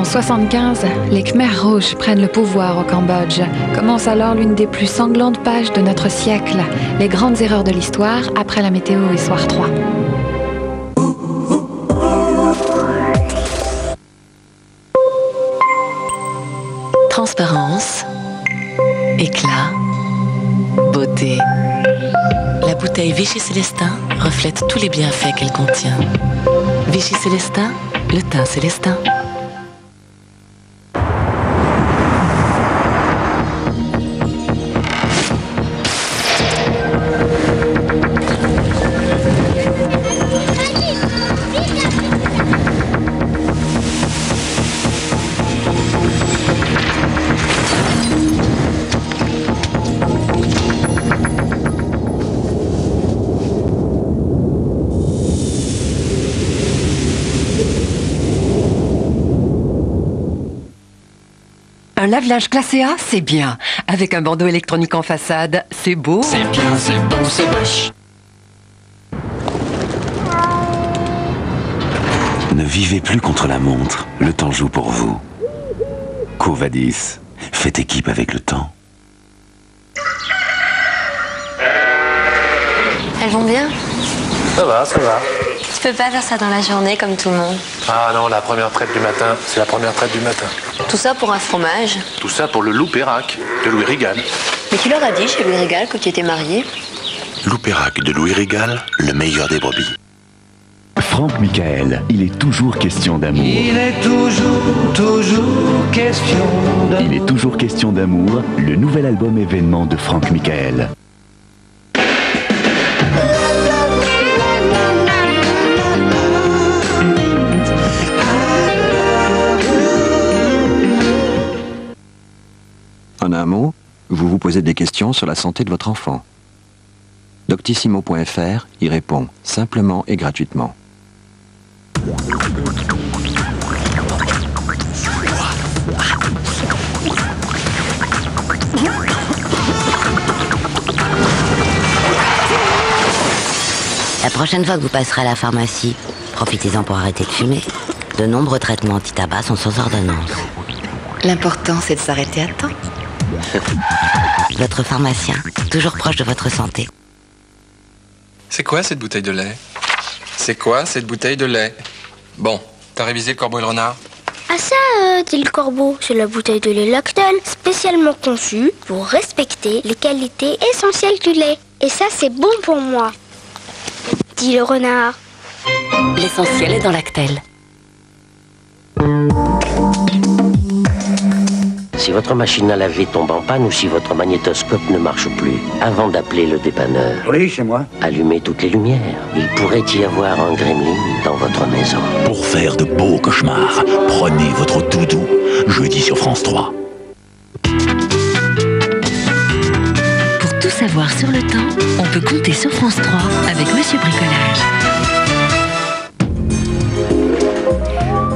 1975, les Khmers rouges prennent le pouvoir au Cambodge. Commence alors l'une des plus sanglantes pages de notre siècle, les grandes erreurs de l'histoire après la météo et Soir 3. Transparence, éclat, beauté. La bouteille Vichy Célestin reflète tous les bienfaits qu'elle contient. Vichy Célestin, le teint célestin. Un lave-linge classé A, c'est bien. Avec un bandeau électronique en façade, c'est beau. C'est bien, c'est beau, c'est moche. Ne vivez plus contre la montre, le temps joue pour vous. Quo Vadis, faites équipe avec le temps. Elles vont bien? Ça va, ça va. Tu peux pas faire ça dans la journée comme tout le monde. Ah non, la première traite du matin, c'est la première traite du matin. Tout ça pour un fromage. Tout ça pour le loup Pérac de Louis Rigal. Mais qui leur a dit chez Louis Rigal que tu étais marié? Loup Pérac de Louis Rigal, le meilleur des brebis. Franck Michael, il est toujours question d'amour. Il est toujours question d'amour. Il est toujours question d'amour, le nouvel album événement de Franck Michael. En un mot, vous vous posez des questions sur la santé de votre enfant. Doctissimo.fr y répond simplement et gratuitement. La prochaine fois que vous passerez à la pharmacie, profitez-en pour arrêter de fumer. De nombreux traitements anti-tabac sont sans ordonnance. L'important, c'est de s'arrêter à temps. Votre pharmacien, toujours proche de votre santé. C'est quoi cette bouteille de lait? C'est quoi cette bouteille de lait? Bon, t'as révisé le corbeau et le renard? Ah ça, dit le corbeau, c'est la bouteille de lait Lactel, spécialement conçue pour respecter les qualités essentielles du lait. Et ça, c'est bon pour moi, dit le renard. L'essentiel est dans Lactel. Si votre machine à laver tombe en panne ou si votre magnétoscope ne marche plus, avant d'appeler le dépanneur, oui, chez moi, allumez toutes les lumières. Il pourrait y avoir un gremlin dans votre maison. Pour faire de beaux cauchemars, prenez votre doudou, jeudi sur France 3. Pour tout savoir sur le temps, on peut compter sur France 3 avec Monsieur Bricolage.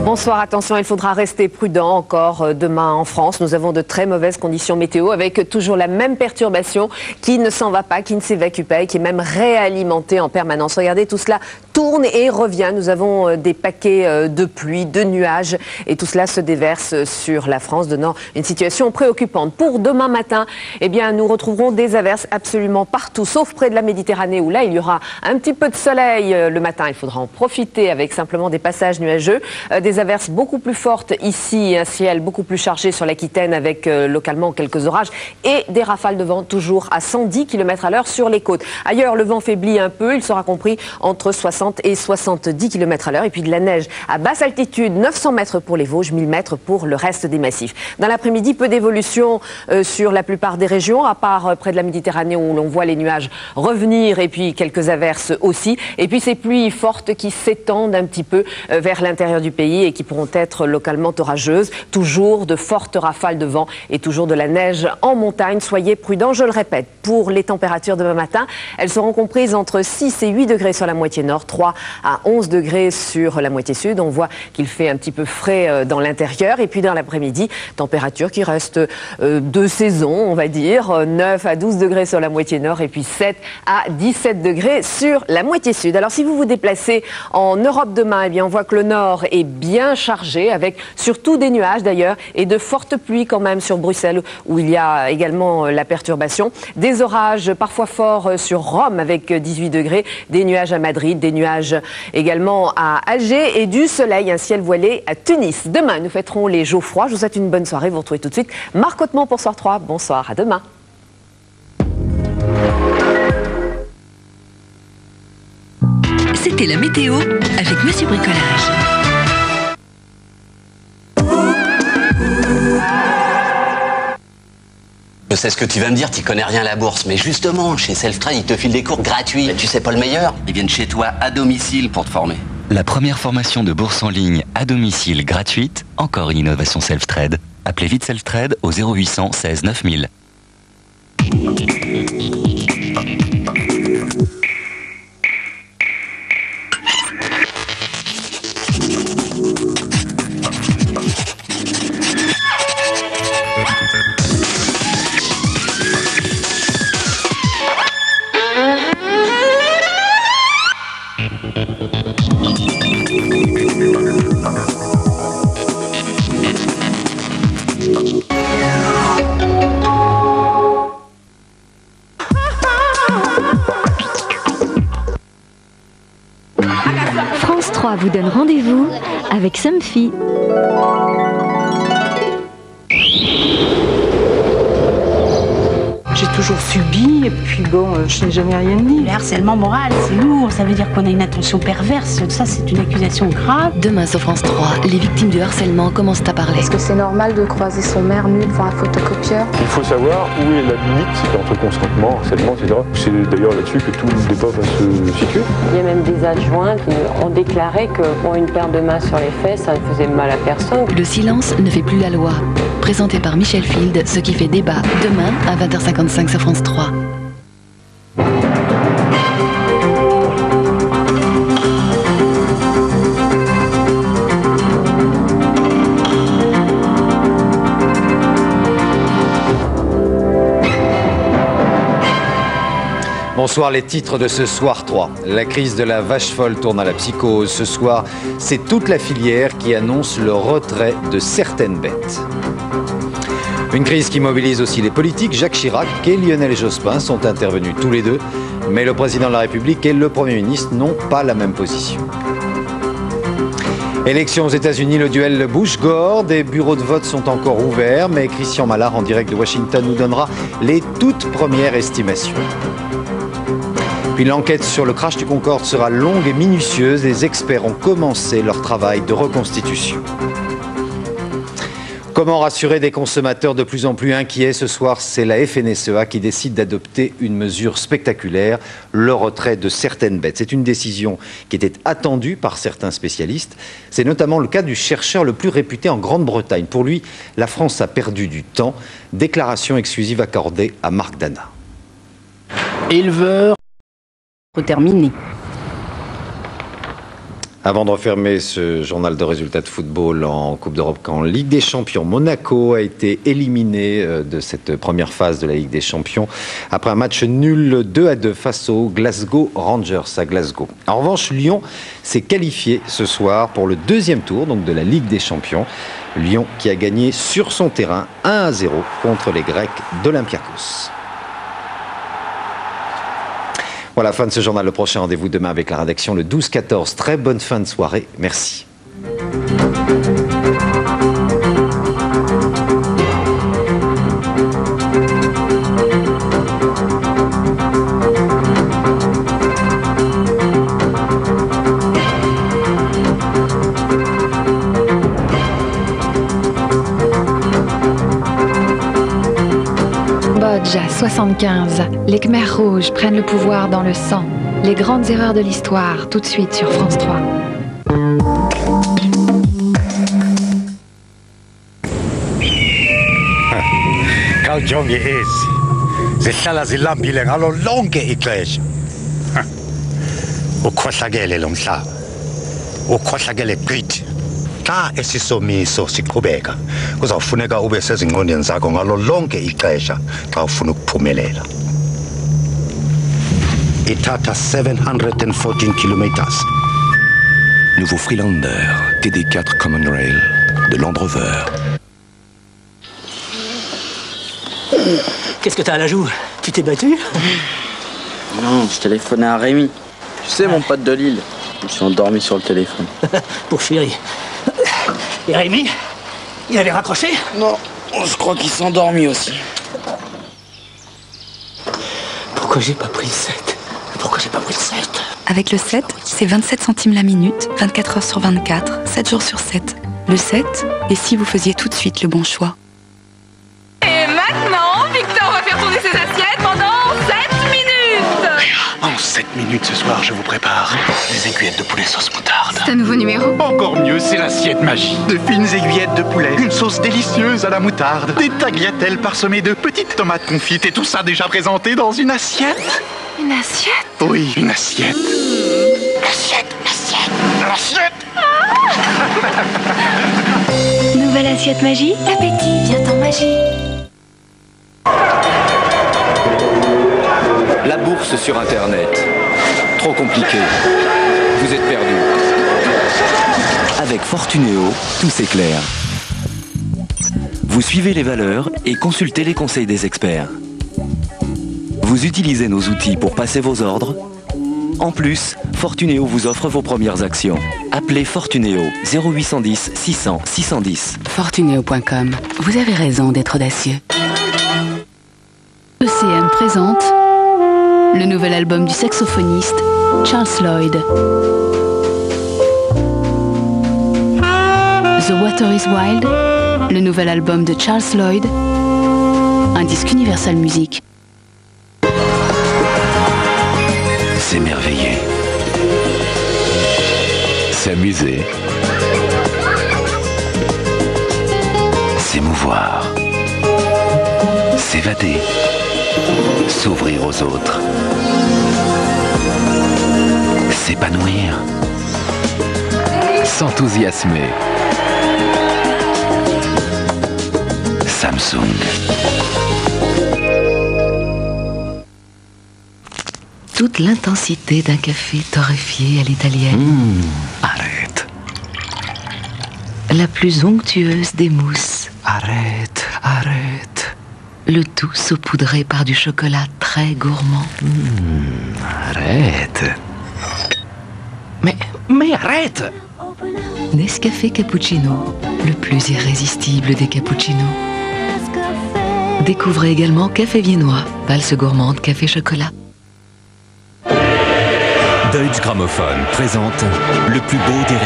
Bonsoir, attention, il faudra rester prudent encore demain en France. Nous avons de très mauvaises conditions météo avec toujours la même perturbation qui ne s'en va pas, qui ne s'évacue pas et qui est même réalimentée en permanence. Regardez, tout cela tourne et revient. Nous avons des paquets de pluie, de nuages et tout cela se déverse sur la France, donnant une situation préoccupante. Pour demain matin, eh bien, nous retrouverons des averses absolument partout, sauf près de la Méditerranée où là, il y aura un petit peu de soleil le matin. Il faudra en profiter avec simplement des passages nuageux, des averses beaucoup plus fortes ici, un ciel beaucoup plus chargé sur l'Aquitaine avec localement quelques orages et des rafales de vent toujours à 110 km/h sur les côtes. Ailleurs, le vent faiblit un peu, il sera compris entre 60 et 70 km/h et puis de la neige à basse altitude, 900 mètres pour les Vosges, 1000 mètres pour le reste des massifs. Dans l'après-midi, peu d'évolution sur la plupart des régions, à part près de la Méditerranée où l'on voit les nuages revenir et puis quelques averses aussi. Et puis ces pluies fortes qui s'étendent un petit peu vers l'intérieur du pays et qui pourront être localement orageuses. Toujours de fortes rafales de vent et toujours de la neige en montagne. Soyez prudents, je le répète. Pour les températures demain matin, elles seront comprises entre 6 et 8 degrés sur la moitié nord, 3 3 à 11 degrés sur la moitié sud. On voit qu'il fait un petit peu frais dans l'intérieur. Et puis dans l'après-midi, température qui reste de saison, on va dire. 9 à 12 degrés sur la moitié nord et puis 7 à 17 degrés sur la moitié sud. Alors si vous vous déplacez en Europe demain, eh bien, on voit que le nord est bien chargé avec surtout des nuages d'ailleurs et de fortes pluies quand même sur Bruxelles où il y a également la perturbation. Des orages parfois forts sur Rome avec 18 degrés, des nuages à Madrid, des nuages également à Alger et du soleil, un ciel voilé à Tunis. Demain, nous fêterons les Geoffroy. Je vous souhaite une bonne soirée. Vous retrouvez tout de suite Marc Hautemont pour Soir 3. Bonsoir, à demain. C'était la météo avec Monsieur Bricolage. Je sais ce que tu vas me dire, tu connais rien à la bourse, mais justement, chez Selftrade, ils te filent des cours gratuits. Mais tu sais pas le meilleur? Ils viennent chez toi à domicile pour te former. La première formation de bourse en ligne à domicile gratuite, encore une innovation Selftrade. Appelez vite Selftrade au 0800 16 9000. France 3 vous donne rendez-vous avec Somfy. J'ai toujours subi et puis bon, je n'ai jamais rien dit. Le harcèlement moral, c'est lourd, ça veut dire qu'on a une intention perverse, ça c'est une accusation grave. Demain sur France 3, les victimes du harcèlement commencent à parler. Est-ce que c'est normal de croiser son mère nue devant un photocopieur? Il faut savoir où est la limite entre consentement, harcèlement, etc. C'est d'ailleurs là-dessus que tout le débat va se situer. Il y a même des adjoints qui ont déclaré que pour une paire de mains sur les fesses, ça ne faisait mal à personne. Le silence ne fait plus la loi. Présenté par Michel Field, ce qui fait débat demain à 20h55 sur France 3. Bonsoir, les titres de ce soir 3. La crise de la vache folle tourne à la psychose. Ce soir, c'est toute la filière qui annonce le retrait de certaines bêtes. Une crise qui mobilise aussi les politiques. Jacques Chirac et Lionel Jospin sont intervenus tous les deux, mais le président de la République et le Premier ministre n'ont pas la même position. Élections aux États-Unis, le duel Bush-Gore. Des bureaux de vote sont encore ouverts, mais Christian Mallard, en direct de Washington, nous donnera les toutes premières estimations. Puis l'enquête sur le crash du Concorde sera longue et minutieuse. Les experts ont commencé leur travail de reconstitution. Comment rassurer des consommateurs de plus en plus inquiets? Ce soir, c'est la FNSEA qui décide d'adopter une mesure spectaculaire, le retrait de certaines bêtes. C'est une décision qui était attendue par certains spécialistes. C'est notamment le cas du chercheur le plus réputé en Grande-Bretagne. Pour lui, la France a perdu du temps. Déclaration exclusive accordée à Marc Dana. Éleveur terminé. Avant de refermer ce journal de résultats de football en Coupe d'Europe, en Ligue des Champions, Monaco a été éliminé de cette première phase de la Ligue des Champions après un match nul 2-2 face aux Glasgow Rangers à Glasgow. En revanche, Lyon s'est qualifié ce soir pour le deuxième tour donc de la Ligue des Champions. Lyon qui a gagné sur son terrain 1-0 contre les Grecs d'Olympiakos. Voilà, fin de ce journal. Le prochain rendez-vous demain avec la rédaction le 12-14. Très bonne fin de soirée. Merci. Cambodge, 75. Les Khmers rouges prennent le pouvoir dans le sang. Les grandes erreurs de l'histoire, tout de suite sur France 3. Kaljongi is. Se tällaisi lampille alo lonke itlees. ukhohlakele lo mhlaba ukhohlakele gqithi xa esisomiso siqhubeka kuzawufuneka ube sezingqondweni zakho ngalo lonke ixesha xa ufuna ukuphumelela ithatha 714 kilometers. Nouveau Freelander, TD4 Common Rail, de Land Rover. Qu'est-ce que t'as à la joue? Tu t'es battu? Non, je téléphonais à Rémi. Tu sais, mon pote de Lille. Je me suis endormi sur le téléphone. Pour chérie. Et Rémi? Il avait raccroché? Non, je crois qu'il s'est endormi aussi. Pourquoi j'ai pas pris le 7? Pourquoi j'ai pas pris le 7? Avec le 7, c'est 27 centimes la minute, 24 heures sur 24, 7 jours sur 7. Le 7, et si vous faisiez tout de suite le bon choix? Et maintenant, Victor va faire tourner ses assiettes pendant 7 minutes. En 7 minutes ce soir, je vous prépare des aiguillettes de poulet sauce moutarde. C'est un nouveau numéro. Encore mieux, c'est l'assiette magie. De fines aiguillettes de poulet, une sauce délicieuse à la moutarde, des tagliatelles parsemées de petites tomates confites et tout ça déjà présenté dans une assiette. Une assiette? Oui, une assiette. L'assiette, l'assiette, l'assiette. Nouvelle assiette magie? L'appétit vient en magie. La bourse sur Internet. Trop compliqué. Vous êtes perdu. Avec Fortunéo, tout s'éclaire. Vous suivez les valeurs et consultez les conseils des experts. Vous utilisez nos outils pour passer vos ordres. En plus, Fortunéo vous offre vos premières actions. Appelez Fortunéo 0810 600 610. Fortunéo.com. Vous avez raison d'être audacieux. ECM présente le nouvel album du saxophoniste Charles Lloyd. The Water is Wild, le nouvel album de Charles Lloyd, un disque Universal Music. S'émerveiller. S'amuser. S'émouvoir. S'évader. S'ouvrir aux autres. S'épanouir. S'enthousiasmer. Samsung. Toute l'intensité d'un café torréfié à l'italienne. Arrête. La plus onctueuse des mousses. Arrête, arrête. Le tout saupoudré par du chocolat très gourmand. Arrête. Mais arrête! Nescafé Cappuccino, le plus irrésistible des cappuccinos. Découvrez également Café Viennois, valse gourmande café chocolat. Deutsche Grammophon présente le plus beau des